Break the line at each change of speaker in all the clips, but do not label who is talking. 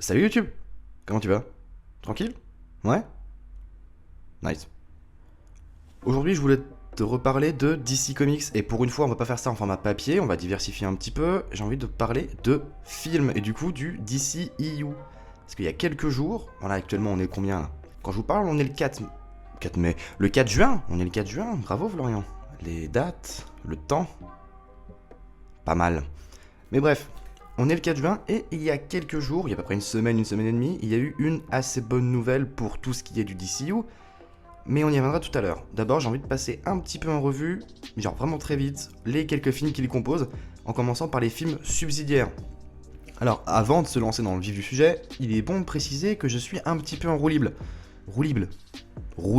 Salut YouTube. Comment tu vas? Tranquille? Ouais? Nice. Aujourd'hui, je voulais te reparler de DC Comics. Et pour une fois, on va pas faire ça en format papier, on va diversifier un petit peu. J'ai envie de te parler de films et du coup du DC EU. Parce qu'il y a quelques jours, voilà, actuellement on est combien là? Quand je vous parle, on est le 4 mai. Le 4 juin, on est le 4 juin. Bravo Florian. Les dates, le temps, pas mal. Mais bref, on est le 4 juin et il y a quelques jours, il y a à peu près une semaine et demie, il y a eu une assez bonne nouvelle pour tout ce qui est du DCU, mais on y reviendra tout à l'heure. D'abord, j'ai envie de passer un petit peu en revue, genre vraiment très vite, les quelques films qui les composent, en commençant par les films subsidiaires. Alors, avant de se lancer dans le vif du sujet, il est bon de préciser que je suis un petit peu en roue libre. Roue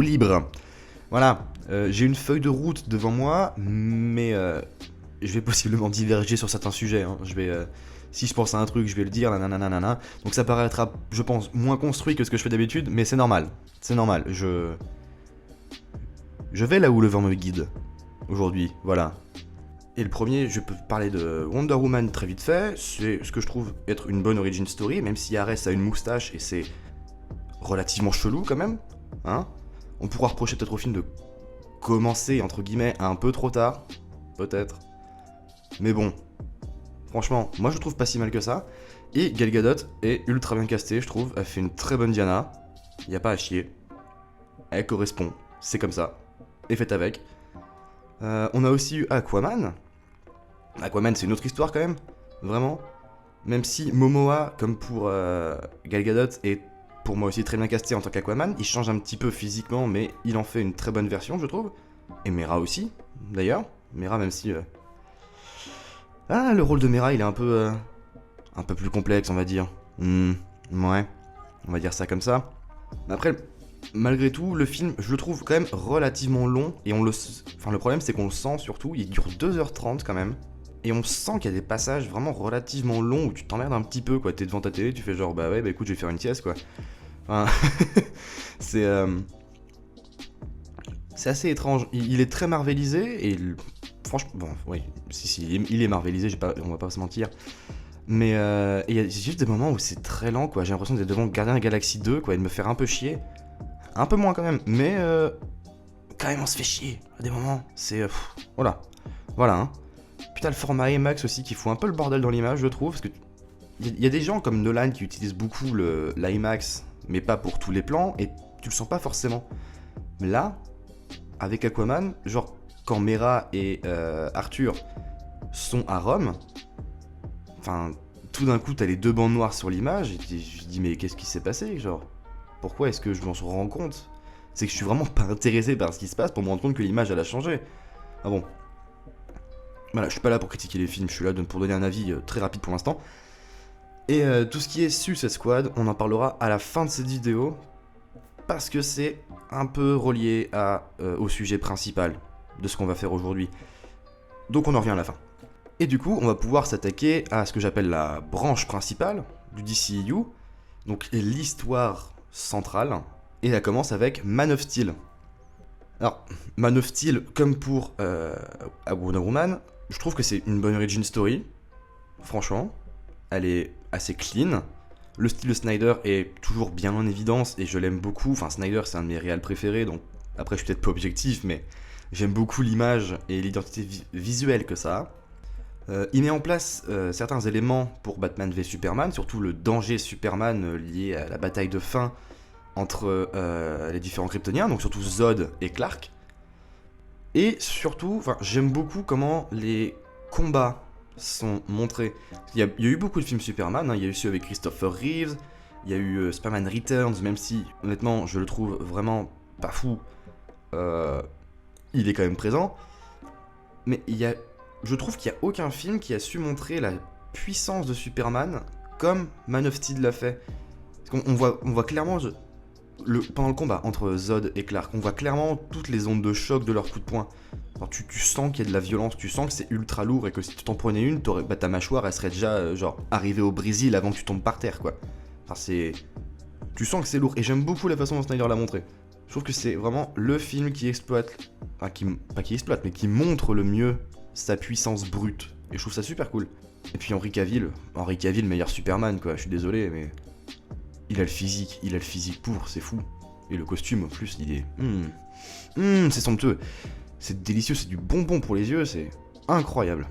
libre. Voilà, j'ai une feuille de route devant moi, mais je vais possiblement diverger sur certains sujets. Hein. Si je pense à un truc, je vais le dire, nanana. Donc ça paraîtra, je pense, moins construit que ce que je fais d'habitude, mais c'est normal. C'est normal. Je vais là où le vent me guide. Aujourd'hui, voilà. Et le premier, je peux parler de Wonder Woman très vite fait. C'est ce que je trouve être une bonne origin story, même si Ares a une moustache et c'est relativement chelou quand même. Hein. On pourra reprocher peut-être au film de commencer, entre guillemets, un peu trop tard. Peut-être. Mais bon, franchement, moi je trouve pas si mal que ça. Et Gal Gadot est ultra bien castée, je trouve. Elle fait une très bonne Diana. Y a pas à chier. Elle correspond. C'est comme ça. Et faites avec. On a aussi eu Aquaman. Aquaman, c'est une autre histoire quand même. Vraiment. Même si Momoa, comme pour Gal Gadot, est pour moi aussi très bien casté en tant qu'Aquaman. Il change un petit peu physiquement, mais il en fait une très bonne version, je trouve. Et Mera aussi, d'ailleurs. Mera, même si... le rôle de Mera, il est un peu plus complexe, on va dire. Ouais, on va dire ça comme ça. Après, malgré tout, le film, je le trouve quand même relativement long. Et le problème, c'est qu'on le sent surtout. Il dure 2h30 quand même. Et on sent qu'il y a des passages vraiment relativement longs où tu t'emmerdes un petit peu, quoi. T'es devant ta télé, tu fais genre, bah ouais, bah écoute, je vais faire une sieste, quoi. Enfin, c'est... C'est assez étrange. Il est très marvelisé et... Franchement, bon, oui, si, il est marvelisé, on va pas se mentir. Mais il y a juste des moments où c'est très lent, quoi. J'ai l'impression d'être devant Gardien de la Galaxie 2, quoi, et de me faire un peu chier. Un peu moins quand même, mais quand même on se fait chier. À des moments, c'est... voilà. Voilà, hein. Puis t'as le format IMAX aussi qui fout un peu le bordel dans l'image, je trouve, parce que... Il y a des gens comme Nolan qui utilisent beaucoup l'IMAX, mais pas pour tous les plans, et tu le sens pas forcément. Mais là, avec Aquaman, genre... Quand Mera et Arthur sont à Rome, enfin, tout d'un coup, t'as les deux bandes noires sur l'image, et je dis, mais qu'est-ce qui s'est passé, genre? Pourquoi est-ce que je m'en rends compte? C'est que je suis vraiment pas intéressé par ce qui se passe pour me rendre compte que l'image, elle a changé. Ah bon. Voilà, je suis pas là pour critiquer les films, je suis là pour donner un avis très rapide pour l'instant. Et tout ce qui est Suicide Squad, on en parlera à la fin de cette vidéo, parce que c'est un peu relié au sujet principal de ce qu'on va faire aujourd'hui. Donc on en revient à la fin. Et du coup, on va pouvoir s'attaquer à ce que j'appelle la branche principale du DCEU, donc l'histoire centrale, et elle commence avec Man of Steel. Alors, Man of Steel, comme pour Wonder Woman, je trouve que c'est une bonne origin story, franchement, elle est assez clean, le style de Snyder est toujours bien en évidence, et je l'aime beaucoup, enfin Snyder c'est un de mes réals préférés, donc après je suis peut-être pas objectif, mais... J'aime beaucoup l'image et l'identité visuelle que ça a. Il met en place certains éléments pour Batman v Superman, surtout le danger Superman lié à la bataille de fin entre les différents Kryptoniens, donc surtout Zod et Clark. Et surtout, j'aime beaucoup comment les combats sont montrés. Il y a eu beaucoup de films Superman, hein, il y a eu ceux avec Christopher Reeves, il y a eu Superman Returns, même si honnêtement je le trouve vraiment pas fou. Il est quand même présent, mais je trouve qu'il n'y a aucun film qui a su montrer la puissance de Superman comme Man of Steel l'a fait. Parce qu'on voit clairement, pendant le combat entre Zod et Clark, on voit clairement toutes les ondes de choc de leurs coups de poing. Alors, tu sens qu'il y a de la violence, tu sens que c'est ultra lourd et que si tu t'en prenais une, ta mâchoire elle serait déjà genre arrivée au Brésil avant que tu tombes par terre, quoi. Enfin, tu sens que c'est lourd et j'aime beaucoup la façon dont Snyder l'a montré. Je trouve que c'est vraiment le film qui exploite, pas qui exploite, mais qui montre le mieux sa puissance brute. Et je trouve ça super cool. Et puis Henry Cavill, meilleur Superman, quoi. Je suis désolé, mais il a le physique pour, c'est fou. Et le costume en plus, il est... c'est somptueux. C'est délicieux, c'est du bonbon pour les yeux, c'est incroyable.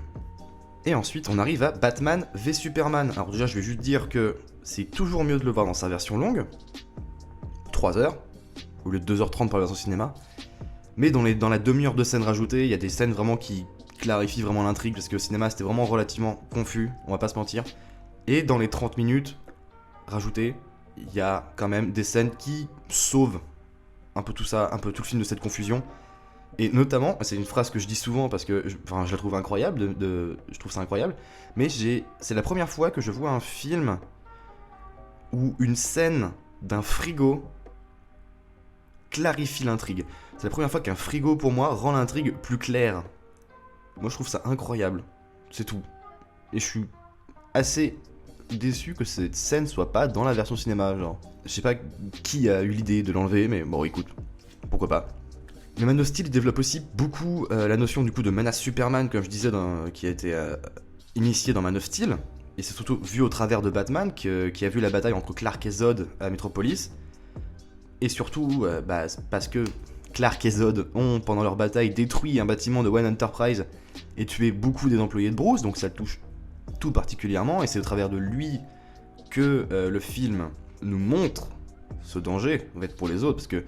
Et ensuite, on arrive à Batman v Superman. Alors déjà, je vais juste dire que c'est toujours mieux de le voir dans sa version longue, 3 heures, au lieu de 2h30 pour la version cinéma. Mais dans la demi-heure de scènes rajoutées, il y a des scènes vraiment qui clarifient vraiment l'intrigue, parce que au cinéma, c'était vraiment relativement confus, on va pas se mentir. Et dans les 30 minutes rajoutées, il y a quand même des scènes qui sauvent un peu tout ça, un peu tout le film de cette confusion. Et notamment, c'est une phrase que je dis souvent parce que je la trouve incroyable, je trouve ça incroyable, mais c'est la première fois que je vois un film où une scène d'un frigo clarifie l'intrigue. C'est la première fois qu'un frigo, pour moi, rend l'intrigue plus claire. Moi, je trouve ça incroyable. C'est tout. Et je suis assez déçu que cette scène soit pas dans la version cinéma, genre. Je sais pas qui a eu l'idée de l'enlever, mais bon, écoute, pourquoi pas. Mais Man of Steel développe aussi beaucoup la notion du coup de menace Superman, comme je disais, qui a été initiée dans Man of Steel. Et c'est surtout vu au travers de Batman, qui a vu la bataille entre Clark et Zod à Metropolis. Et surtout, parce que Clark et Zod ont, pendant leur bataille, détruit un bâtiment de Wayne Enterprise et tué beaucoup des employés de Bruce, donc ça le touche tout particulièrement. Et c'est au travers de lui que le film nous montre ce danger, en fait, pour les autres, parce que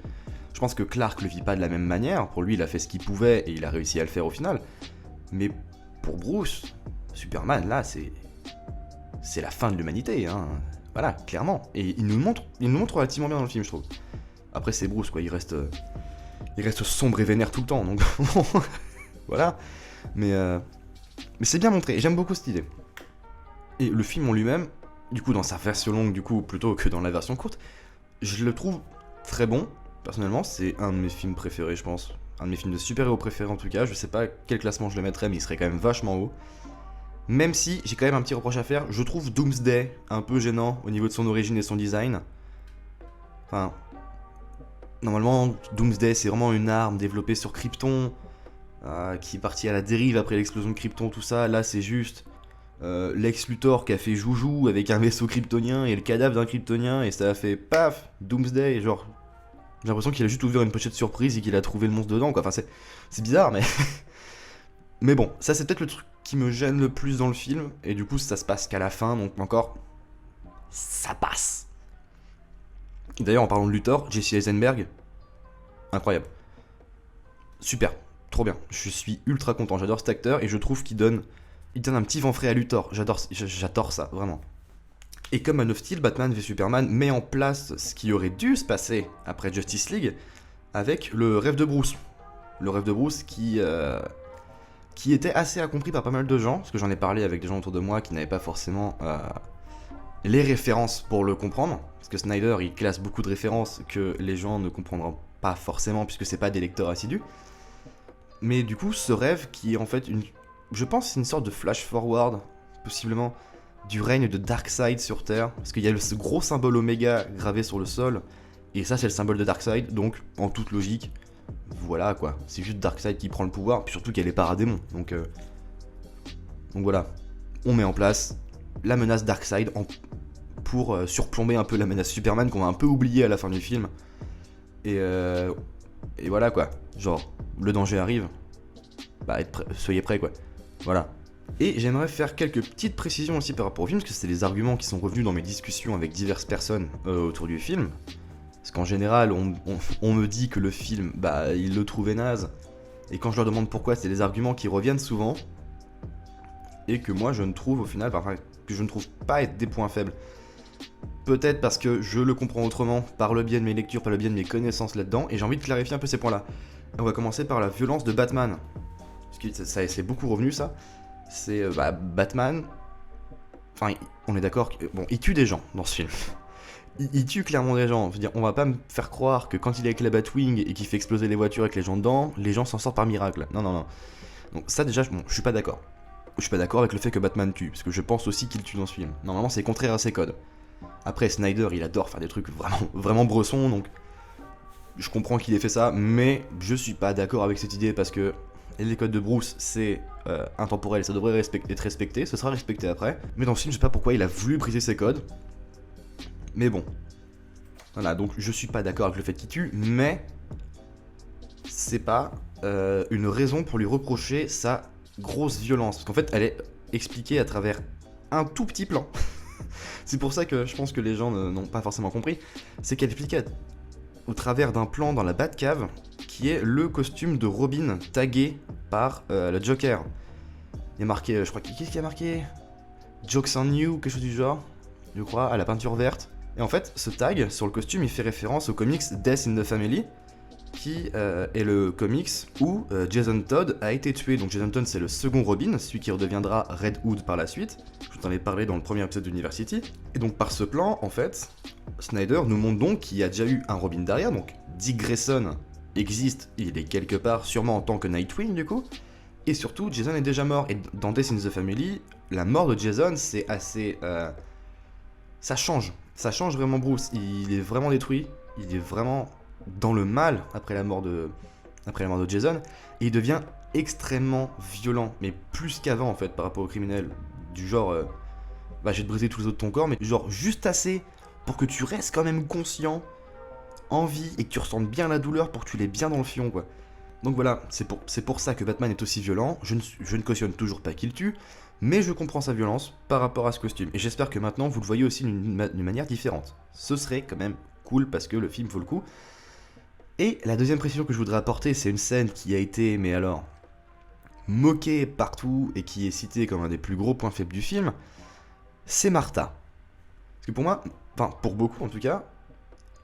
je pense que Clark le vit pas de la même manière. Pour lui, il a fait ce qu'il pouvait et il a réussi à le faire au final. Mais pour Bruce, Superman, là, c'est la fin de l'humanité, hein. Voilà, clairement. Et il nous montre relativement bien dans le film, je trouve. Après, c'est Bruce, quoi. Il reste sombre et vénère tout le temps, donc voilà. Mais c'est bien montré. Et j'aime beaucoup cette idée. Et le film en lui-même, du coup, dans sa version longue, du coup, plutôt que dans la version courte, je le trouve très bon. Personnellement, c'est un de mes films préférés, je pense. Un de mes films de super-héros préférés, en tout cas. Je sais pas quel classement je le mettrais, mais il serait quand même vachement haut. Même si j'ai quand même un petit reproche à faire, je trouve Doomsday un peu gênant au niveau de son origine et son design. Enfin, normalement, Doomsday, c'est vraiment une arme développée sur Krypton, qui est partie à la dérive après l'explosion de Krypton, tout ça. Là, c'est juste Lex Luthor qui a fait joujou avec un vaisseau kryptonien et le cadavre d'un kryptonien, et ça a fait paf, Doomsday, genre... J'ai l'impression qu'il a juste ouvert une pochette surprise et qu'il a trouvé le monstre dedans, quoi. Enfin, c'est bizarre, mais... mais bon, ça c'est peut-être le truc qui me gêne le plus dans le film, et du coup ça se passe qu'à la fin, donc encore... ça passe. D'ailleurs, en parlant de Luthor, Jesse Eisenberg, incroyable. Super, trop bien. Je suis ultra content, j'adore cet acteur, et je trouve qu'il donne un petit vent frais à Luthor. J'adore ça, vraiment. Et comme Man of Steel, Batman v Superman met en place ce qui aurait dû se passer après Justice League avec le rêve de Bruce. Le rêve de Bruce qui était assez incompris par pas mal de gens, parce que j'en ai parlé avec des gens autour de moi qui n'avaient pas forcément les références pour le comprendre, parce que Snyder il classe beaucoup de références que les gens ne comprendront pas forcément puisque c'est pas des lecteurs assidus. Mais du coup, ce rêve qui est en fait je pense c'est une sorte de flash forward, possiblement, du règne de Darkseid sur Terre, parce qu'il y a ce gros symbole Oméga gravé sur le sol, et ça c'est le symbole de Darkseid, donc en toute logique, voilà quoi, c'est juste Darkseid qui prend le pouvoir, puis surtout qu'elle est paradémon, donc voilà, on met en place la menace Darkseid pour surplomber un peu la menace Superman qu'on a un peu oublié à la fin du film, et voilà quoi, genre le danger arrive, soyez prêts quoi, voilà. Et j'aimerais faire quelques petites précisions aussi par rapport au film, parce que c'est des arguments qui sont revenus dans mes discussions avec diverses personnes autour du film. Parce qu'en général, on me dit que le film, ils le trouvaient naze. Et quand je leur demande pourquoi, c'est des arguments qui reviennent souvent. Et que moi, je ne trouve au final, que je ne trouve pas être des points faibles. Peut-être parce que je le comprends autrement, par le biais de mes lectures, par le biais de mes connaissances là-dedans. Et j'ai envie de clarifier un peu ces points-là. On va commencer par la violence de Batman. Parce que ça c'est beaucoup revenu, ça. C'est Batman, enfin on est d'accord, il tue des gens dans ce film. Il tue clairement des gens, je veux dire, on va pas me faire croire que quand il est avec la Batwing et qu'il fait exploser les voitures avec les gens dedans, les gens s'en sortent par miracle. Non. Donc ça déjà, je suis pas d'accord. Je suis pas d'accord avec le fait que Batman tue, parce que je pense aussi qu'il tue dans ce film. Normalement c'est contraire à ses codes. Après Snyder, il adore faire des trucs vraiment bressons, donc je comprends qu'il ait fait ça, mais je suis pas d'accord avec cette idée parce que les codes de Bruce, c'est intemporel, ça devrait être respecté, ce sera respecté après. Mais dans ce film, je sais pas pourquoi il a voulu briser ses codes. Mais bon, Voilà, donc je suis pas d'accord avec le fait qu'il tue, mais c'est pas une raison pour lui reprocher sa grosse violence. Parce qu'en fait, elle est expliquée à travers un tout petit plan. C'est pour ça que je pense que les gens n'ont pas forcément compris. C'est qu'elle expliquait au travers d'un plan dans la Batcave, qui est le costume de Robin tagué par le Joker. Il y a marqué, je crois, qu'est-ce qu'il y a marqué Jokes on You, quelque chose du genre, je crois, à la peinture verte. Et en fait, ce tag sur le costume, il fait référence au comics Death in the Family, qui est le comics où Jason Todd a été tué. Donc Jason Todd, c'est le second Robin, celui qui redeviendra Red Hood par la suite. Je t'en ai parlé dans le premier épisode d'University. Et donc par ce plan, en fait, Snyder nous montre donc qu'il y a déjà eu un Robin derrière. Donc Dick Grayson existe, il est quelque part, sûrement en tant que Nightwing du coup. Et surtout, Jason est déjà mort. Et dans Death in the Family, la mort de Jason, c'est assez... ça change vraiment Bruce. Il est vraiment détruit. Il est vraiment dans le mal après la mort de Jason. Et il devient extrêmement violent. Mais plus qu'avant, en fait, par rapport aux criminels. Du genre, je vais te briser tous les os de ton corps, mais genre juste assez pour que tu restes quand même conscient, en vie, et que tu ressentes bien la douleur pour que tu l'aies bien dans le fion, quoi. Donc voilà, c'est pour ça que Batman est aussi violent. Je ne cautionne toujours pas qu'il tue, mais je comprends sa violence par rapport à ce costume. Et j'espère que maintenant vous le voyez aussi d'une manière différente. Ce serait quand même cool parce que le film vaut le coup. Et la deuxième précision que je voudrais apporter, c'est une scène qui a été, mais alors, moquée partout et qui est citée comme un des plus gros points faibles du film, c'est Martha. Parce que pour moi, enfin pour beaucoup en tout cas,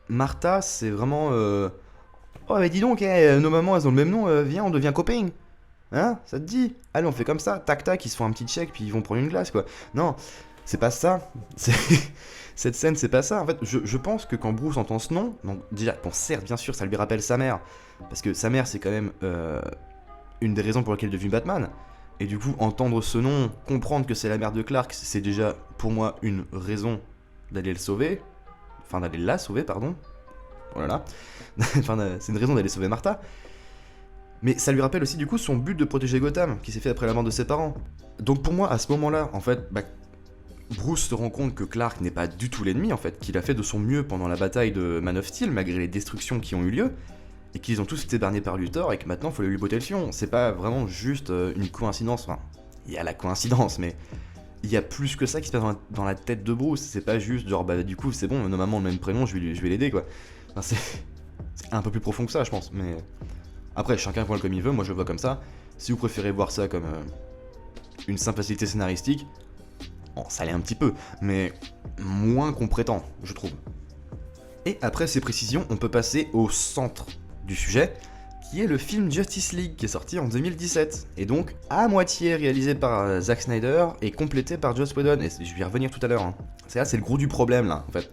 Martha c'est vraiment... Oh mais dis donc, nos mamans elles ont le même nom, viens on devient copains. Hein, ça te dit? Allez on fait comme ça, tac tac, ils se font un petit check puis ils vont prendre une glace quoi. Non, c'est pas ça. Cette scène c'est pas ça. En fait, je pense que quand Bruce entend ce nom, donc déjà, bon certes bien sûr ça lui rappelle sa mère, parce que sa mère c'est quand même une des raisons pour lesquelles il est devenu Batman. Et du coup entendre ce nom, comprendre que c'est la mère de Clark, c'est déjà pour moi une raison d'aller le sauver. Enfin d'aller la sauver pardon. Voilà. Enfin, c'est une raison d'aller sauver Martha. Mais ça lui rappelle aussi du coup son but de protéger Gotham, qui s'est fait après la mort de ses parents. Donc pour moi, à ce moment-là, en fait, Bruce se rend compte que Clark n'est pas du tout l'ennemi, en fait, qu'il a fait de son mieux pendant la bataille de Man of Steel, malgré les destructions qui ont eu lieu, et qu'ils ont tous été bernés par Luthor, et que maintenant il faut lui botter le fion. C'est pas vraiment juste une coïncidence, enfin, il y a la coïncidence, mais il y a plus que ça qui se passe dans la tête de Bruce. C'est pas juste genre, du coup, c'est bon, nos mamans ont le même prénom, je vais l'aider, quoi. Enfin, c'est un peu plus profond que ça, je pense, mais... Après, chacun voit comme il veut, moi je le vois comme ça. Si vous préférez voir ça comme une simplicité scénaristique, bon, ça l'est un petit peu, mais moins qu'on prétend, je trouve. Et après ces précisions, on peut passer au centre du sujet, qui est le film Justice League, qui est sorti en 2017, et donc à moitié réalisé par Zack Snyder et complété par Joss Whedon, et je vais y revenir tout à l'heure. Hein. C'est le gros du problème là, en fait.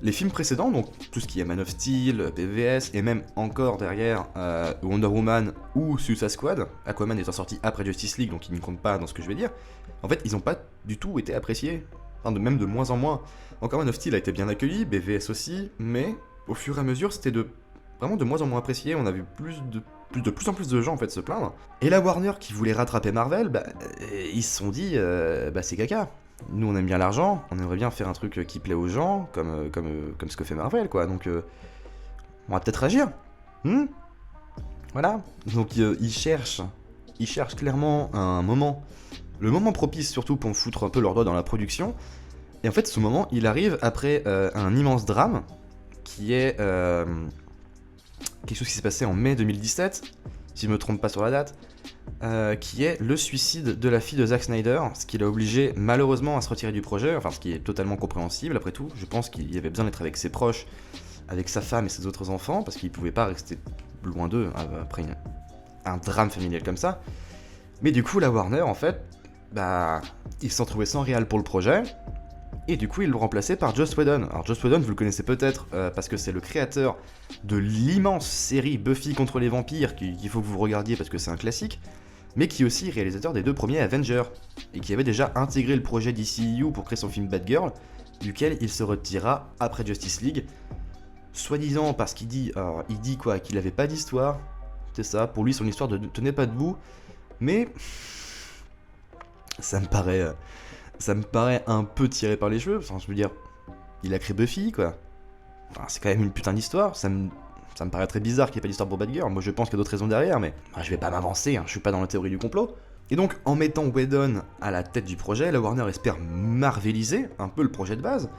Les films précédents, donc tout ce qui est Man of Steel, BVS, et même encore derrière Wonder Woman ou Suicide Squad, Aquaman étant sorti après Justice League, donc il ne compte pas dans ce que je vais dire, en fait, ils n'ont pas du tout été appréciés, enfin, même de moins en moins. Encore Man of Steel a été bien accueilli, BVS aussi, mais au fur et à mesure, c'était vraiment de moins en moins apprécié, on a vu de plus en plus de gens en fait se plaindre. Et la Warner qui voulait rattraper Marvel, ils se sont dit, c'est caca. Nous on aime bien l'argent, on aimerait bien faire un truc qui plaît aux gens, comme ce que fait Marvel quoi, donc on va peut-être agir. Voilà. Donc ils cherchent clairement un moment, le moment propice surtout pour me foutre un peu leur doigt dans la production. Et en fait ce moment il arrive après un immense drame, qui est quelque chose qui s'est passé en mai 2017, si je me trompe pas sur la date, qui est le suicide de la fille de Zack Snyder, ce qui l'a obligé malheureusement à se retirer du projet, enfin ce qui est totalement compréhensible après tout. Je pense qu'il y avait besoin d'être avec ses proches, avec sa femme et ses autres enfants, parce qu'il pouvait pas rester loin d'eux après un drame familial comme ça. Mais du coup la Warner en fait, ils se sont trouvés sans réal pour le projet, et du coup ils l'ont remplacé par Joss Whedon. Alors Joss Whedon vous le connaissez peut-être parce que c'est le créateur de l'immense série Buffy contre les vampires qu'il faut que vous regardiez parce que c'est un classique, mais qui est aussi réalisateur des 2 premiers Avengers, et qui avait déjà intégré le projet DCU pour créer son film Batgirl, duquel il se retira après Justice League, soi-disant parce qu'il dit quoi, qu'il avait pas d'histoire, c'est ça, pour lui son histoire ne tenait pas debout, mais ça me paraît un peu tiré par les cheveux, enfin, je veux dire, il a créé Buffy quoi, c'est quand même une putain d'histoire, ça me paraît très bizarre qu'il n'y ait pas d'histoire pour Batgirl. Moi je pense qu'il y a d'autres raisons derrière, mais je vais pas m'avancer, hein, je suis pas dans la théorie du complot. Et donc en mettant Whedon à la tête du projet, la Warner espère marveliser un peu le projet de base,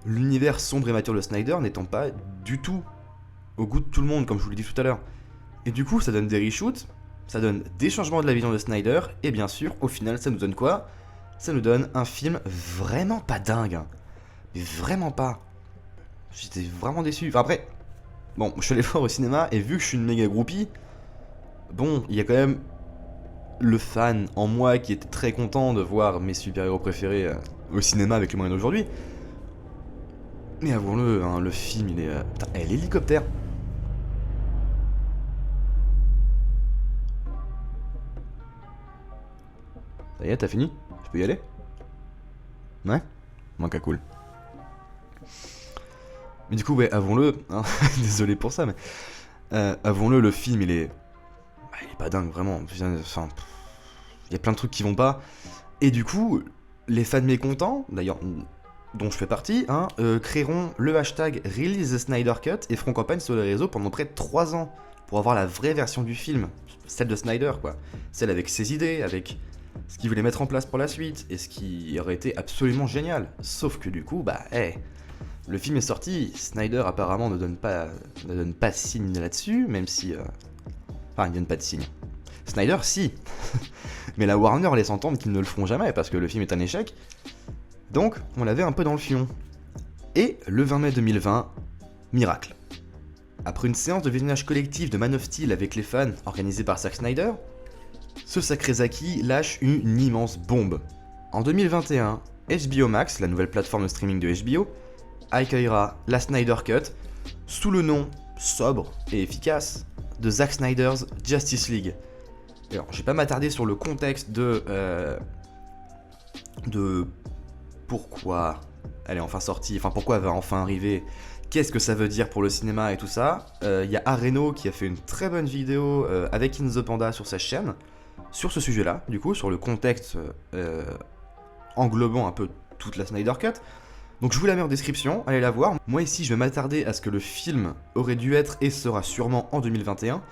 l'univers sombre et mature de Snyder n'étant pas du tout au goût de tout le monde, comme je vous l'ai dit tout à l'heure. Et du coup ça donne des reshoots, ça donne des changements de la vision de Snyder, et bien sûr au final ça nous donne quoi? Ça nous donne un film vraiment pas dingue, hein. Mais vraiment pas. J'étais vraiment déçu. Enfin après, bon, je suis allé voir au cinéma, et vu que je suis une méga groupie, bon, il y a quand même le fan en moi qui était très content de voir mes super-héros préférés au cinéma avec le moyen d'aujourd'hui. Mais avouons-le, hein, le film, il est... Putain, l'hélicoptère. Ça y est, t'as fini? Je peux y aller? Ouais? Manque à cool. Mais du coup, ouais, avouons-le, hein, désolé pour ça, mais... avouons-le, le film, il est pas dingue, vraiment. Enfin, il y a plein de trucs qui vont pas. Et du coup, les fans mécontents, d'ailleurs, dont je fais partie, hein, créeront le hashtag Release the Snyder Cut et feront campagne sur les réseaux pendant près de 3 ans pour avoir la vraie version du film, celle de Snyder, quoi. Celle avec ses idées, avec ce qu'il voulait mettre en place pour la suite, et ce qui aurait été absolument génial. Sauf que du coup, le film est sorti, Snyder apparemment ne donne pas signe là-dessus, même si... Enfin, il ne donne pas de signe. Snyder, si. Mais la Warner laisse entendre qu'ils ne le feront jamais, parce que le film est un échec. Donc, on l'avait un peu dans le fion. Et le 20 mai 2020, miracle. Après une séance de visionnage collectif de Man of Steel avec les fans, organisée par Zack Snyder, ce sacré Zaki lâche une immense bombe. En 2021, HBO Max, la nouvelle plateforme de streaming de HBO, accueillera la Snyder Cut sous le nom sobre et efficace de Zack Snyder's Justice League. Alors, je vais pas m'attarder sur le contexte de pourquoi elle est enfin sortie, enfin pourquoi elle va enfin arriver, qu'est-ce que ça veut dire pour le cinéma et tout ça. Il y a Areno qui a fait une très bonne vidéo avec In The Panda sur sa chaîne sur ce sujet-là, du coup, sur le contexte englobant un peu toute la Snyder Cut. Donc je vous la mets en description, allez la voir. Moi ici je vais m'attarder à ce que le film aurait dû être et sera sûrement en 2021,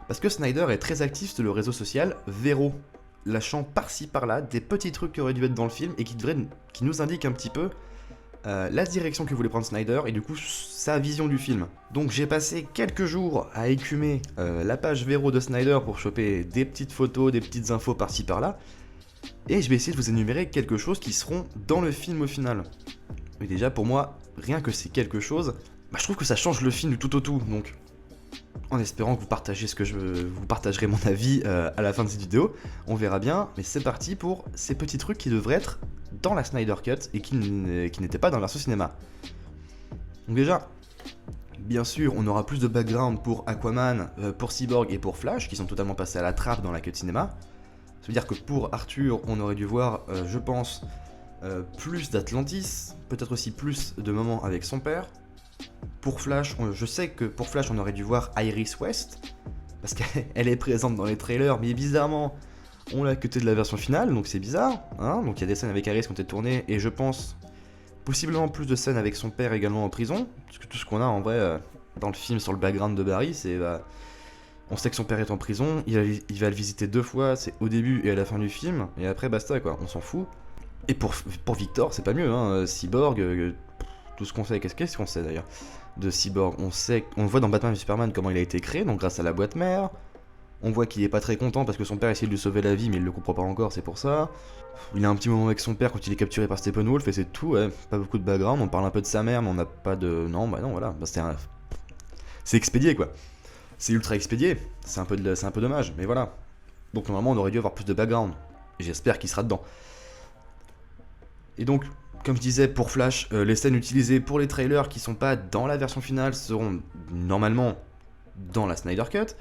parce que Snyder est très actif sur le réseau social Vero, lâchant par-ci par-là des petits trucs qui auraient dû être dans le film et qui nous indiquent un petit peu la direction que voulait prendre Snyder et du coup sa vision du film. Donc j'ai passé quelques jours à écumer la page Vero de Snyder pour choper des petites photos, des petites infos par-ci par-là, et je vais essayer de vous énumérer quelque chose qui seront dans le film au final. Mais déjà pour moi, rien que c'est quelque chose, je trouve que ça change le film du tout au tout, donc en espérant que vous partagez vous partagerez mon avis à la fin de cette vidéo, on verra bien, mais c'est parti pour ces petits trucs qui devraient être dans la Snyder Cut et qui n'étaient pas dans la version cinéma. Donc déjà, bien sûr, on aura plus de background pour Aquaman, pour Cyborg et pour Flash, qui sont totalement passés à la trappe dans la cut cinéma. Ça veut dire que pour Arthur, on aurait dû voir, je pense, plus d'Atlantis, peut-être aussi plus de moments avec son père. Pour Flash, je sais que pour Flash, on aurait dû voir Iris West, parce qu'elle est présente dans les trailers, mais bizarrement, on l'a cuté de la version finale, donc c'est bizarre, hein. Donc il y a des scènes avec Iris qui ont été tournées, et je pense possiblement plus de scènes avec son père également en prison, parce que tout ce qu'on a en vrai dans le film sur le background de Barry, c'est on sait que son père est en prison, il va le visiter 2 fois, c'est au début et à la fin du film, et après basta quoi, on s'en fout. Et pour Victor, c'est pas mieux, hein. Cyborg, tout ce qu'on sait, qu'est-ce qu'on sait d'ailleurs de Cyborg, on le voit dans Batman v Superman comment il a été créé, donc grâce à la boîte mère. On voit qu'il est pas très content parce que son père essaie de lui sauver la vie, mais il le comprend pas encore, c'est pour ça. Il a un petit moment avec son père quand il est capturé par Steppenwolf, et c'est tout, ouais, pas beaucoup de background, on parle un peu de sa mère, mais on n'a pas de... Non, voilà, c'est expédié, quoi. C'est ultra expédié, c'est un peu dommage, mais voilà. Donc normalement, on aurait dû avoir plus de background, et j'espère qu'il sera dedans. Et donc, comme je disais, pour Flash, les scènes utilisées pour les trailers qui sont pas dans la version finale seront normalement dans la Snyder Cut,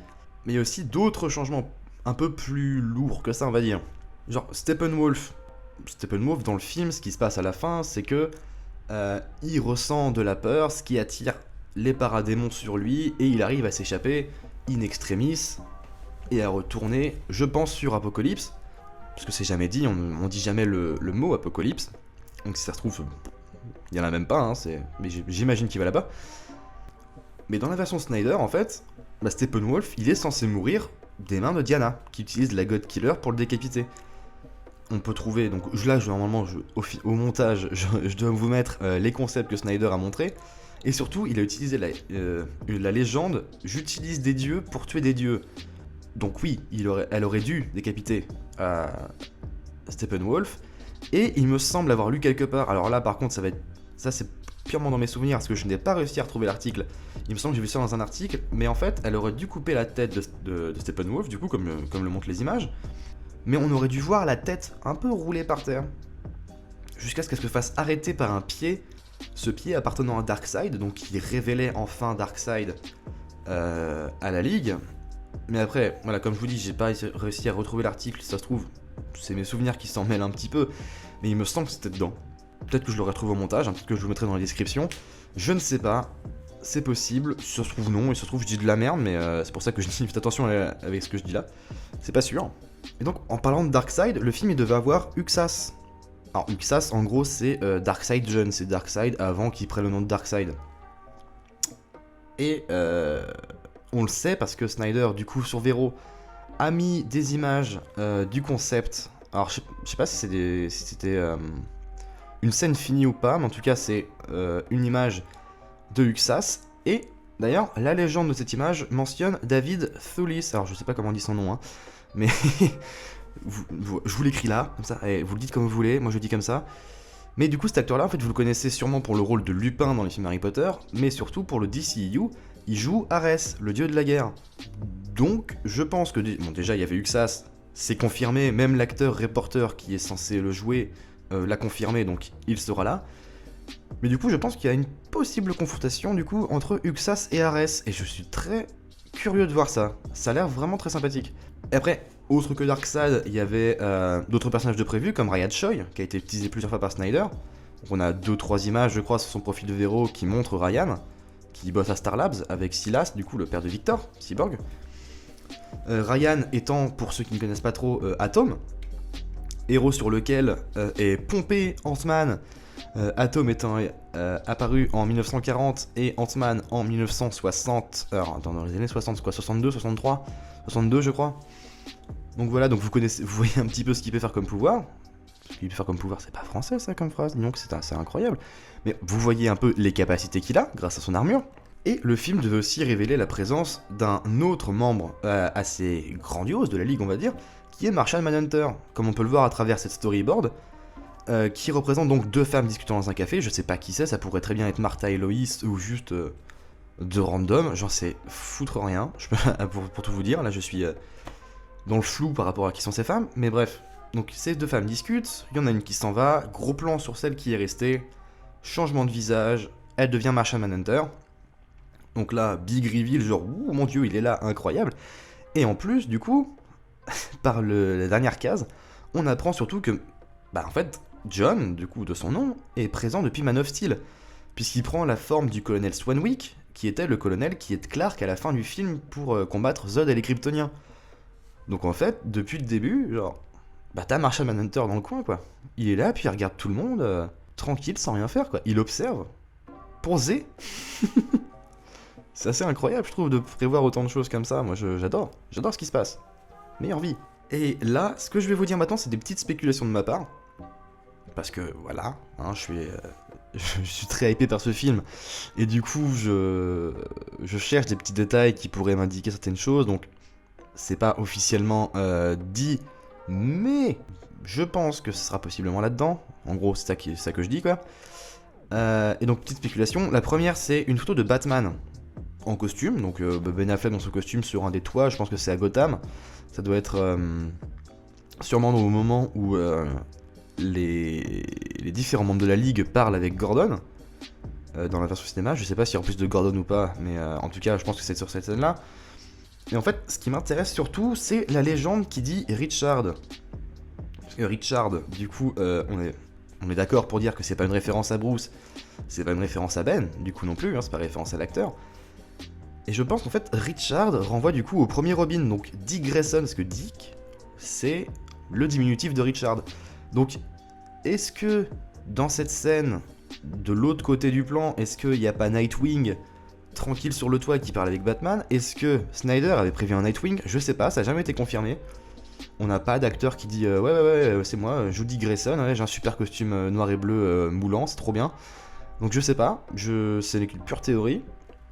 mais il y a aussi d'autres changements un peu plus lourds que ça, on va dire. Genre Steppenwolf dans le film, ce qui se passe à la fin, c'est que il ressent de la peur, ce qui attire les paradémons sur lui, et il arrive à s'échapper in extremis et à retourner, je pense, sur Apocalypse, parce que c'est jamais dit, on dit jamais le mot Apocalypse, donc si ça se trouve, il y en a même pas, hein, mais j'imagine qu'il va là-bas. Mais dans la version Snyder, en fait, Steppenwolf, il est censé mourir des mains de Diana, qui utilise la God Killer pour le décapiter. On peut trouver, donc là, normalement, au montage, je dois vous mettre les concepts que Snyder a montrés. Et surtout, il a utilisé la légende « J'utilise des dieux pour tuer des dieux ». Donc oui, elle aurait dû décapiter Steppenwolf. Et il me semble avoir lu quelque part, alors là par contre ça c'est purement dans mes souvenirs parce que je n'ai pas réussi à retrouver l'article. Il me semble que j'ai vu ça dans un article, mais en fait elle aurait dû couper la tête de Steppenwolf, du coup comme le montrent les images. Mais on aurait dû voir la tête un peu rouler par terre. Jusqu'à ce qu'elle se fasse arrêter par un pied, ce pied appartenant à Darkseid, donc qui révélait enfin Darkseid à la Ligue. Mais après, voilà, comme je vous dis, j'ai pas réussi à retrouver l'article, si ça se trouve, c'est mes souvenirs qui s'en mêlent un petit peu, mais il me semble que c'était dedans. Peut-être que je l'aurai retrouvé au montage, peut-être que je vous mettrai dans la description, je ne sais pas, c'est possible, si ça se trouve non, et si ça se trouve je dis de la merde, mais c'est pour ça que je dis faites attention avec ce que je dis là, c'est pas sûr. Et donc, en parlant de Darkseid, le film il devait avoir Uxas. Alors Uxas, en gros, c'est Darkseid jeune, c'est Darkseid avant qu'il prenne le nom de Darkseid. Et on le sait parce que Snyder, du coup, sur Vero, a mis des images du concept. Alors, je sais pas si c'était une scène finie ou pas, mais en tout cas, c'est une image de Uxas. Et d'ailleurs, la légende de cette image mentionne David Thewlis. Alors, je sais pas comment on dit son nom, hein, mais je vous l'écris là, comme ça, et vous le dites comme vous voulez, moi je le dis comme ça. Mais du coup, cet acteur-là, en fait, vous le connaissez sûrement pour le rôle de Lupin dans les films Harry Potter, mais surtout pour le DCEU, il joue Arès, le dieu de la guerre. Donc, je pense que... Bon, déjà, il y avait Uxas, c'est confirmé, même l'acteur reporter qui est censé le jouer l'a confirmé, donc il sera là. Mais du coup, je pense qu'il y a une possible confrontation, du coup, entre Uxas et Arès, et je suis très curieux de voir ça. Ça a l'air vraiment très sympathique. Et après, autre que Darkseid, il y avait d'autres personnages de prévus, comme Ryan Choi, qui a été utilisé plusieurs fois par Snyder. Donc on a 2-3 images, je crois, sur son profil de Vero qui montrent Ryan, qui bosse à Star Labs, avec Silas, du coup, le père de Victor, Cyborg. Ryan étant, pour ceux qui ne connaissent pas trop, Atom, héros sur lequel est pompé Ant-Man, Atom étant apparu en 1940 et Ant-Man en 1960, dans les années 60, quoi, 62, 63, 62 je crois. Donc voilà, donc vous voyez un petit peu ce qu'il peut faire comme pouvoir. Ce qu'il peut faire comme pouvoir, c'est pas français ça comme phrase, disons que c'est assez incroyable. Mais vous voyez un peu les capacités qu'il a grâce à son armure. Et le film devait aussi révéler la présence d'un autre membre assez grandiose de la Ligue, on va dire, qui est Martian Manhunter, comme on peut le voir à travers cette storyboard, qui représente donc deux femmes discutant dans un café. Je sais pas qui c'est, ça pourrait très bien être Martha et Loïs ou juste de random, j'en sais foutre rien, pour tout vous dire, là je suis dans le flou par rapport à qui sont ces femmes, mais bref. Donc ces deux femmes discutent, il y en a une qui s'en va, gros plan sur celle qui est restée, changement de visage, elle devient Martian Manhunter. Donc là, big reveal, genre, ouh mon dieu, il est là, incroyable. Et en plus, du coup, par la dernière case, on apprend surtout que, en fait, John, du coup, de son nom, est présent depuis Man of Steel, puisqu'il prend la forme du colonel Swanwick, qui était le colonel qui est Clark à la fin du film pour combattre Zod et les Kryptoniens. Donc en fait, depuis le début, genre, t'as Martian Manhunter dans le coin, quoi. Il est là, puis il regarde tout le monde, tranquille, sans rien faire, quoi. Il observe, posé. C'est assez incroyable, je trouve, de prévoir autant de choses comme ça. Moi, j'adore ce qui se passe. Meilleure vie. Et là, ce que je vais vous dire maintenant, c'est des petites spéculations de ma part. Parce que, voilà, hein, je suis très hypé par ce film. Et du coup, je cherche des petits détails qui pourraient m'indiquer certaines choses. Donc, c'est pas officiellement dit, mais je pense que ce sera possiblement là-dedans. En gros, c'est ça que je dis, quoi. Et donc, petite spéculation. La première, c'est une photo de Batman en costume. Donc, Ben Affleck dans son costume sur un des toits. Je pense que c'est à Gotham. Ça doit être sûrement au moment où les différents membres de la Ligue parlent avec Gordon. Dans la version cinéma. Je sais pas s'il y a en plus de Gordon ou pas. Mais en tout cas, je pense que c'est sur cette scène-là. Et en fait, ce qui m'intéresse surtout, c'est la légende qui dit Richard. Parce que Richard, du coup, on est d'accord pour dire que c'est pas une référence à Bruce, c'est pas une référence à Ben, du coup non plus, hein, c'est pas une référence à l'acteur. Et je pense qu'en fait, Richard renvoie du coup au premier Robin, donc Dick Grayson, parce que Dick, c'est le diminutif de Richard. Donc, est-ce que dans cette scène, de l'autre côté du plan, est-ce qu'il n'y a pas Nightwing tranquille sur le toit et qui parle avec Batman. Est-ce que Snyder avait prévu un Nightwing? Je sais pas, ça a jamais été confirmé. On n'a pas d'acteur qui dit ouais, c'est moi, Judy Grayson, ouais, j'ai un super costume noir et bleu moulant, c'est trop bien. Donc je sais pas, c'est une pure théorie.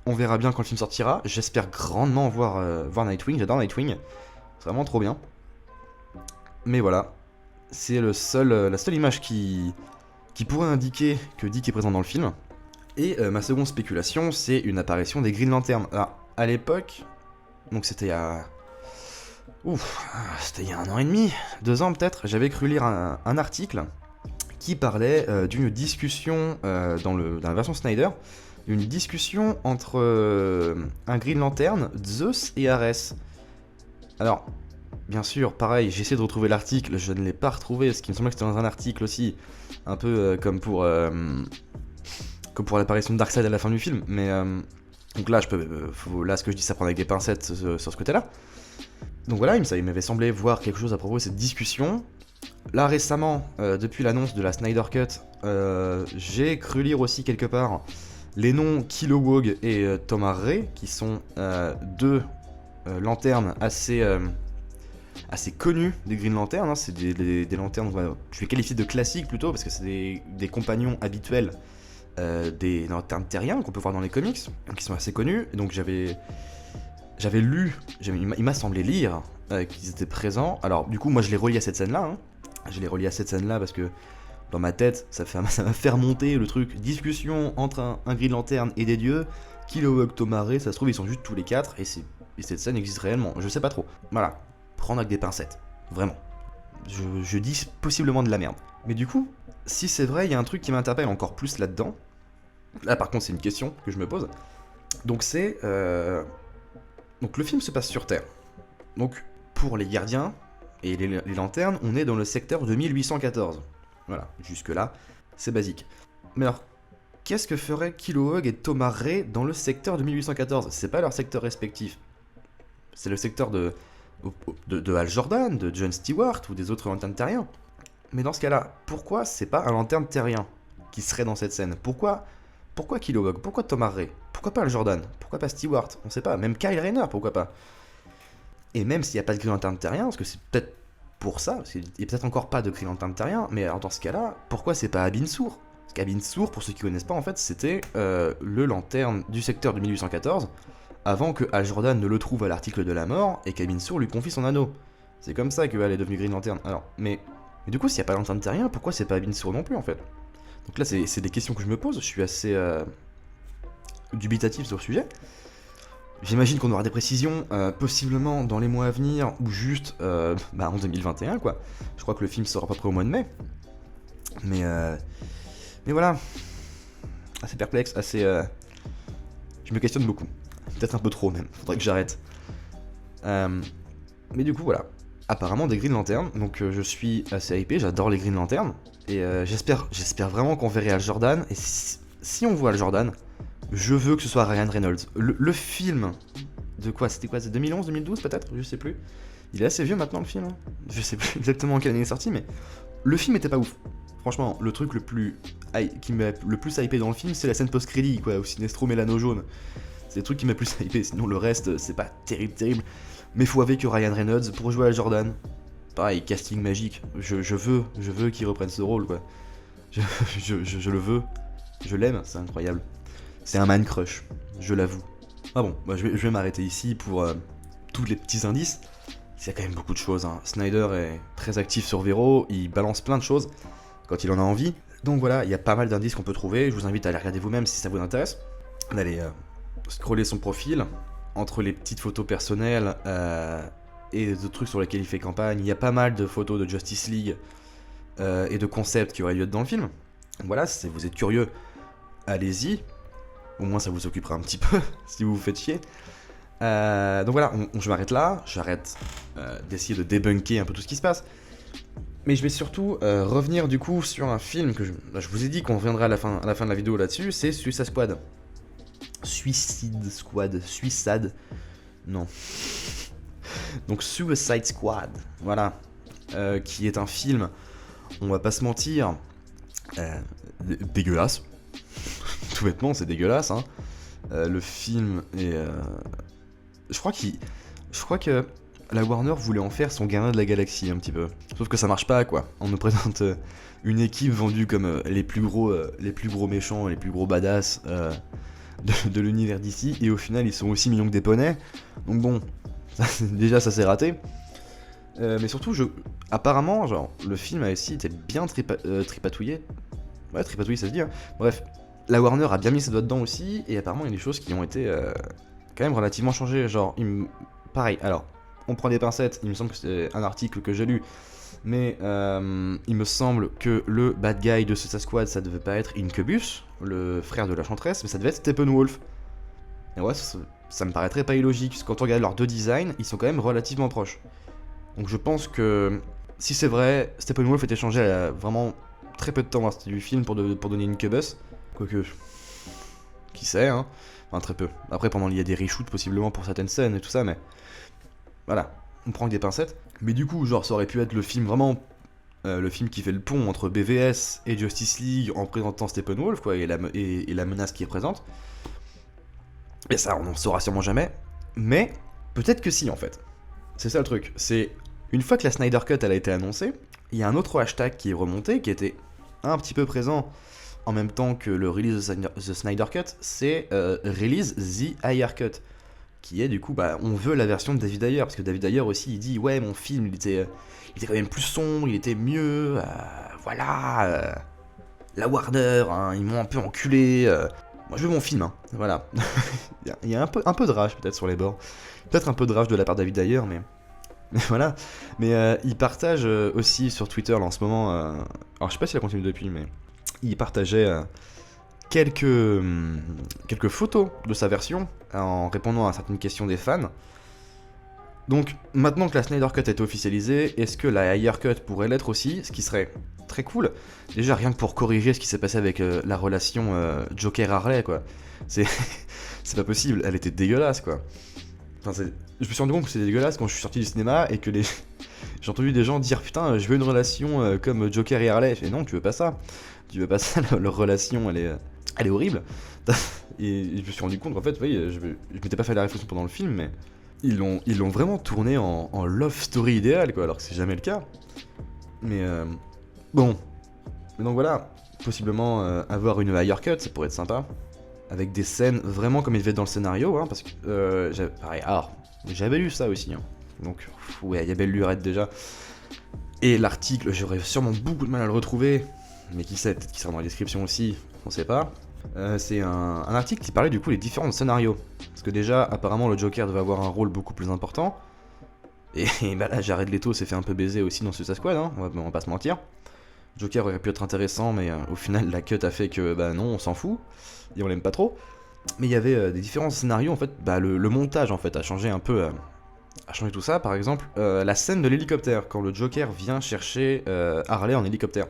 On verra bien quand le film sortira. J'espère grandement voir Nightwing, j'adore Nightwing. C'est vraiment trop bien. Mais voilà, c'est la seule image qui pourrait indiquer que Dick est présent dans le film. Et ma seconde spéculation, c'est une apparition des Green Lantern. Alors, à l'époque, donc c'était il y a... c'était il y a 1 an et demi, 2 ans peut-être, j'avais cru lire un article qui parlait d'une discussion dans la version Snyder, une discussion entre un Green Lantern, Zeus et Ares. Alors, bien sûr, pareil, j'ai essayé de retrouver l'article, je ne l'ai pas retrouvé, parce qu'il me semblait que c'était dans un article aussi, un peu comme pour l'apparition de Darkseid à la fin du film, mais donc là, là, ce que je dis, ça prend avec des pincettes sur ce côté-là. Donc voilà, il m'avait semblé voir quelque chose à propos de cette discussion. Là, récemment, depuis l'annonce de la Snyder Cut, j'ai cru lire aussi quelque part les noms Kilowog et Thomas Ray, qui sont deux lanternes assez connus des Green Lantern. Hein. C'est des lanternes, je vais qualifier de classiques plutôt, parce que c'est des compagnons habituels des lanternes terriens qu'on peut voir dans les comics, qui sont assez connus. Donc il m'a semblé lire qu'ils étaient présents. Alors du coup, moi je les relis à cette scène-là. Hein. Je les relis à cette scène-là parce que dans ma tête, ça m'a fait remonter le truc. Discussion entre un Green Lantern et des dieux. Kilowog, Thomas Ray, ça se trouve ils sont juste tous les 4 et cette scène existe réellement. Je sais pas trop. Voilà, prendre avec des pincettes. Vraiment. Je dis possiblement de la merde. Mais du coup, si c'est vrai, il y a un truc qui m'interpelle encore plus là-dedans. Là par contre, c'est une question que je me pose. Donc donc le film se passe sur Terre. Donc pour les gardiens et les lanternes, on est dans le secteur de 1814. Voilà, jusque là, c'est basique. Mais alors, qu'est-ce que feraient Kilowog et Thomas Ray dans le secteur de 1814? C'est pas leur secteur respectif. C'est le secteur de Hal Jordan, de John Stewart ou des autres lanternes terriens. Mais dans ce cas-là, pourquoi c'est pas un lanterne terrien qui serait dans cette scène? Pourquoi Kilowog? Pourquoi Thomas Ray? Pourquoi pas Hal Jordan? Pourquoi pas Stewart? On sait pas. Même Kyle Rayner, pourquoi pas? Et même s'il n'y a pas de Green Lantern terrien, parce que c'est peut-être pour ça, parce qu'il n'y a peut-être encore pas de Green Lantern terrien, mais alors dans ce cas-là, pourquoi c'est pas Abin Sur? Parce qu'Abin Sur, pour ceux qui connaissent pas, en fait, c'était le lanterne du secteur de 1814, avant que Hal Jordan ne le trouve à l'article de la mort et qu'Abin Sur lui confie son anneau. C'est comme ça que Hal est devenu Green Lantern. Alors, mais du coup, s'il n'y a pas de Lantern terrien, pourquoi c'est pas Abin Sur non plus, en fait? Donc là, c'est des questions que je me pose, je suis assez dubitatif sur le sujet. J'imagine qu'on aura des précisions possiblement dans les mois à venir ou juste en 2021 quoi. Je crois que le film sera à peu près au mois de mai. Mais voilà, assez perplexe, assez... Je me questionne beaucoup. Peut-être un peu trop même, faudrait que j'arrête. Mais du coup voilà, apparemment des Green Lantern, donc je suis assez hypé, j'adore les Green Lantern. Et j'espère vraiment qu'on verrait Hal Jordan. Et si on voit Hal Jordan, je veux que ce soit Ryan Reynolds. Le film de quoi? C'était quoi? C'est 2011, 2012 peut-être? Je sais plus. Il est assez vieux maintenant le film. Hein. Je sais plus exactement en quelle année il est sorti, mais le film était pas ouf. Franchement, le truc qui m'a le plus hypé dans le film, c'est la scène post-crédit, quoi, au Sinestro Mélano jaune. C'est le truc qui m'a plus hypé, sinon le reste, c'est pas terrible. Mais faut avouer que Ryan Reynolds, pour jouer à Jordan, pareil, casting magique. Je veux qu'il reprenne ce rôle, quoi. Je le veux. Je l'aime, c'est incroyable. C'est un man crush, je l'avoue. Ah bon, je vais m'arrêter ici pour tous les petits indices. Il y a quand même beaucoup de choses. Hein. Snyder est très actif sur Vero, il balance plein de choses quand il en a envie. Donc voilà, il y a pas mal d'indices qu'on peut trouver. Je vous invite à aller regarder vous-même si ça vous intéresse. D'aller scroller son profil. Entre les petites photos personnelles et d'autres trucs sur lesquels il fait campagne, il y a pas mal de photos de Justice League et de concepts qui auraient lieu dans le film. Donc voilà, si vous êtes curieux, allez-y. Au moins ça vous occupera un petit peu si vous vous faites chier. Donc voilà, je m'arrête là. J'arrête d'essayer de débunker un peu tout ce qui se passe. Mais je vais surtout revenir du coup sur un film que je vous ai dit qu'on reviendra à la fin de la vidéo là-dessus. C'est Suicide Squad. Suicide. Non. Donc Suicide Squad. Voilà. Qui est un film, on va pas se mentir, dégueulasse. Tout bêtement, c'est dégueulasse, hein. Le film est... Je crois que la Warner voulait en faire son Gardien de la Galaxie un petit peu. Sauf que ça marche pas quoi. On nous présente une équipe vendue comme les plus gros méchants, les plus gros badass de l'univers d'ici, et au final ils sont aussi mignons que des poneys. Donc bon, déjà ça s'est raté. Mais surtout, apparemment, genre, le film a aussi été bien tripatouillé. Ouais, tripatouillé ça se dit. Hein. Bref, la Warner a bien mis ses doigts dedans aussi, et apparemment il y a des choses qui ont été quand même relativement changées. Genre, pareil, alors, on prend des pincettes, il me semble que c'est un article que j'ai lu, mais il me semble que le bad guy de Suicide Squad, ça devait pas être Incubus, le frère de l'Enchantress, mais ça devait être Steppenwolf. Et ouais, ça me paraîtrait pas illogique, parce que quand on regarde leurs deux designs, ils sont quand même relativement proches. Donc je pense que, si c'est vrai, Steppenwolf était changé à vraiment très peu de temps du film pour donner Incubus. Quoique, qui sait, hein. Enfin, très peu. Après, il y a des reshoots possiblement pour certaines scènes et tout ça, mais... Voilà, on prend avec des pincettes. Mais du coup, genre, ça aurait pu être le film vraiment... le film qui fait le pont entre BVS et Justice League en présentant Steppenwolf, quoi, et la menace qu'il représente. Et ça, on n'en saura sûrement jamais. Mais, peut-être que si, en fait. C'est ça le truc. C'est, une fois que la Snyder Cut, elle a été annoncée, il y a un autre hashtag qui est remonté, qui était un petit peu présent en même temps que le release the Snyder Cut, c'est release the Ayer Cut, qui est du coup, bah, on veut la version de David Ayer, parce que David Ayer aussi, il dit, ouais, mon film, il était quand même plus sombre, il était mieux, voilà, la Warner, hein, ils m'ont un peu enculé, moi je veux mon film, hein, voilà. Il y a un peu de rage peut-être sur les bords, peut-être un peu de rage de la part de David Ayer, mais voilà. Mais il partage aussi sur Twitter là, en ce moment, alors je sais pas s'il a continué depuis, mais il partageait quelques photos de sa version en répondant à certaines questions des fans. Donc maintenant que la Snyder Cut a été officialisée, est-ce que la Ayer Cut pourrait l'être aussi, ce qui serait très cool. Déjà rien que pour corriger ce qui s'est passé avec la relation Joker-Harley, quoi. C'est c'est pas possible, elle était dégueulasse, quoi. Enfin, je me suis rendu compte que c'était dégueulasse quand je suis sorti du cinéma et que j'ai entendu des gens dire putain, je veux une relation comme Joker et Harley. Je fais non, tu veux pas ça. Tu veux pas ça, leur relation, elle est horrible. Et je me suis rendu compte qu'en fait, oui, je m'étais pas fait la réflexion pendant le film, mais ils l'ont vraiment tourné en love story idéal, quoi, alors que c'est jamais le cas. Mais bon. Mais donc voilà, possiblement avoir une higher cut, ça pourrait être sympa. Avec des scènes vraiment comme il devait être dans le scénario, hein, parce que pareil, alors, j'avais lu ça aussi, hein. Donc, ouais, il y a belle lurette déjà. Et l'article, j'aurais sûrement beaucoup de mal à le retrouver, mais qui sait, peut-être qu'il sera dans la description aussi, on sait pas. C'est un article qui parlait du coup des différents scénarios. Parce que déjà, apparemment, le Joker devait avoir un rôle beaucoup plus important. Et bah là, Jared Leto s'est fait un peu baiser aussi dans Suicide Squad, hein, on va pas se mentir. Joker aurait pu être intéressant, mais au final, la cut a fait que, bah non, on s'en fout, et on l'aime pas trop. Mais il y avait des différents scénarios, en fait, bah le montage, en fait, a changé un peu... a changé tout ça, par exemple, la scène de l'hélicoptère, quand le Joker vient chercher Harley en hélicoptère.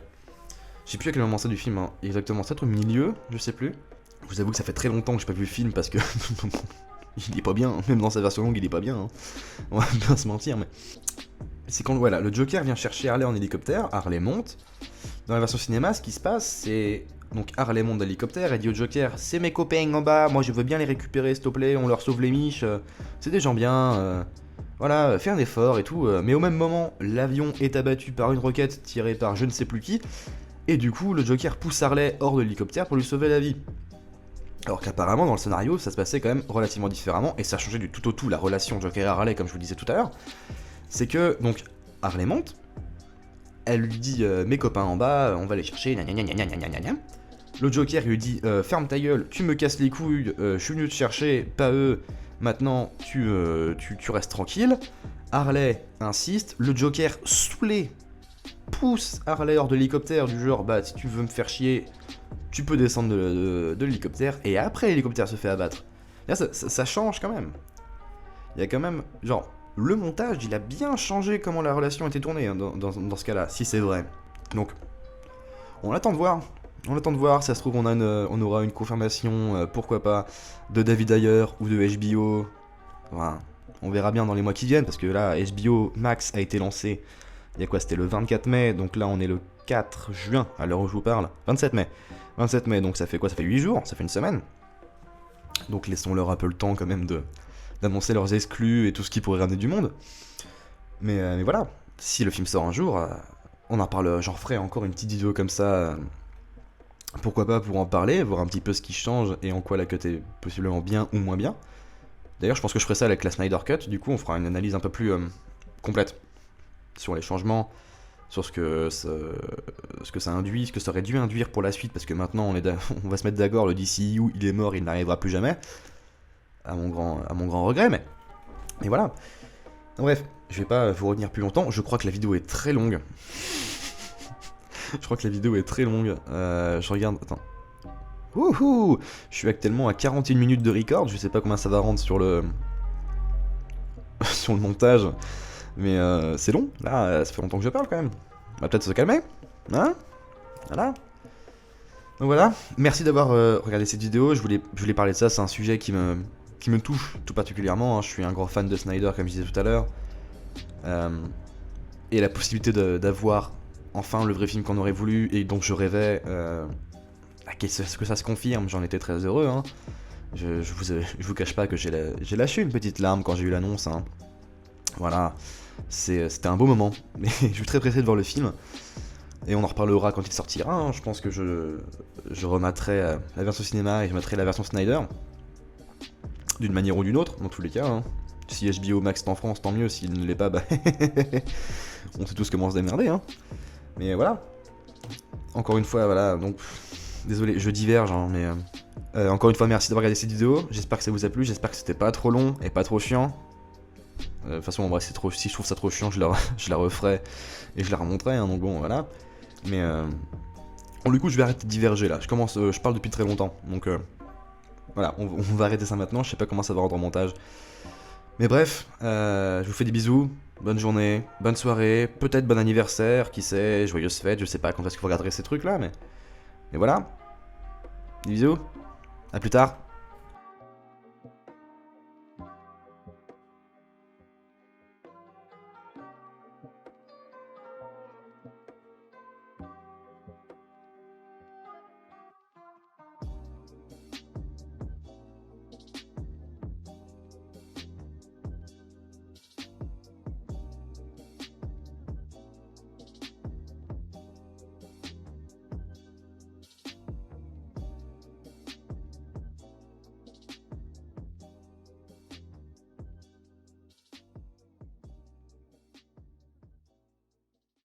Je sais plus à quel moment c'est du film, hein. Exactement, c'est au milieu, je sais plus. Je vous avoue que ça fait très longtemps que j'ai pas vu le film parce que il est pas bien, même dans sa version longue il est pas bien, hein. On va pas se mentir, mais c'est quand voilà, le Joker vient chercher Harley en hélicoptère, Harley monte. Dans la version cinéma, ce qui se passe, c'est donc Harley monte d'hélicoptère et dit au Joker, c'est mes copains en bas, moi je veux bien les récupérer s'il te plaît, on leur sauve les miches, c'est des gens bien, voilà, fais un effort et tout. Mais au même moment, l'avion est abattu par une roquette tirée par je ne sais plus qui. Et du coup, le Joker pousse Harley hors de l'hélicoptère pour lui sauver la vie. Alors qu'apparemment, dans le scénario, ça se passait quand même relativement différemment, et ça changeait du tout au tout la relation Joker-Harley, comme je vous le disais tout à l'heure. C'est que, donc, Harley monte, elle lui dit mes copains en bas, on va les chercher, gna gna gna gna gna gna gna. Le Joker lui dit ferme ta gueule, tu me casses les couilles, je suis venu te chercher, pas eux, maintenant tu restes tranquille. Harley insiste, le Joker saoulé pousse Harley hors de l'hélicoptère du genre bah si tu veux me faire chier tu peux descendre de l'hélicoptère et après l'hélicoptère se fait abattre. Là ça change quand même. Il y a quand même genre le montage il a bien changé comment la relation était tournée hein, dans ce cas là si c'est vrai. Donc on attend de voir. On attend de voir, ça se trouve on aura une confirmation pourquoi pas de David Ayer ou de HBO. Enfin, on verra bien dans les mois qui viennent parce que là HBO Max a été lancé. Il y a quoi, c'était le 24 mai, donc là on est le 4 juin, à l'heure où je vous parle. 27 mai, donc ça fait quoi, ça fait 8 jours, ça fait une semaine. Donc laissons-leur un peu le temps quand même d'annoncer leurs exclus et tout ce qui pourrait ramener du monde. Mais voilà, si le film sort un jour, on en parle, j'en ferai encore une petite vidéo comme ça. Pourquoi pas pour en parler, voir un petit peu ce qui change et en quoi la cut est possiblement bien ou moins bien. D'ailleurs, je pense que je ferai ça avec la Snyder Cut, du coup on fera une analyse un peu plus complète sur les changements, sur ce que ça induit, ce que ça aurait dû induire pour la suite, parce que maintenant on va se mettre d'accord, le DCU il est mort, il n'arrivera plus jamais, à mon grand regret, mais voilà. Bref, je vais pas vous retenir plus longtemps, je crois que la vidéo est très longue. Je regarde, attends. Wouhou! Je suis actuellement à 41 minutes de record, je sais pas combien ça va rendre sur le sur le montage, mais c'est long, là, ça fait longtemps que je parle quand même. On va peut-être se calmer, hein? Voilà. Donc voilà, merci d'avoir regardé cette vidéo, je voulais parler de ça, c'est un sujet qui me touche tout particulièrement, hein. Je suis un grand fan de Snyder comme je disais tout à l'heure, et la possibilité d'avoir enfin le vrai film qu'on aurait voulu et dont je rêvais, que ça se confirme, j'en étais très heureux, hein. Je vous cache pas que j'ai lâché une petite larme quand j'ai eu l'annonce, hein. Voilà, c'était un beau moment, mais je suis très pressé de voir le film. Et on en reparlera quand il sortira, hein. Je pense que je rematerai la version cinéma et je mettrai la version Snyder. D'une manière ou d'une autre, dans tous les cas, hein. Si HBO Max est en France, tant mieux. S'il ne l'est pas, bah on sait tous comment se démerder, hein. Mais voilà. Encore une fois, voilà, donc... Désolé, je diverge, hein, mais... encore une fois, merci d'avoir regardé cette vidéo. J'espère que ça vous a plu, j'espère que c'était pas trop long et pas trop chiant. De toute façon, en vrai, si je trouve ça trop chiant, je la referai et je la remonterai, hein, donc bon, voilà. Mais du coup, je vais arrêter de diverger là. Je parle depuis très longtemps, donc voilà, on va arrêter ça maintenant. Je sais pas comment ça va rendre en montage. Mais bref, je vous fais des bisous. Bonne journée, bonne soirée, peut-être bon anniversaire, qui sait, joyeuse fête. Je sais pas quand est-ce que vous regarderez ces trucs là, mais voilà. Des bisous. À plus tard.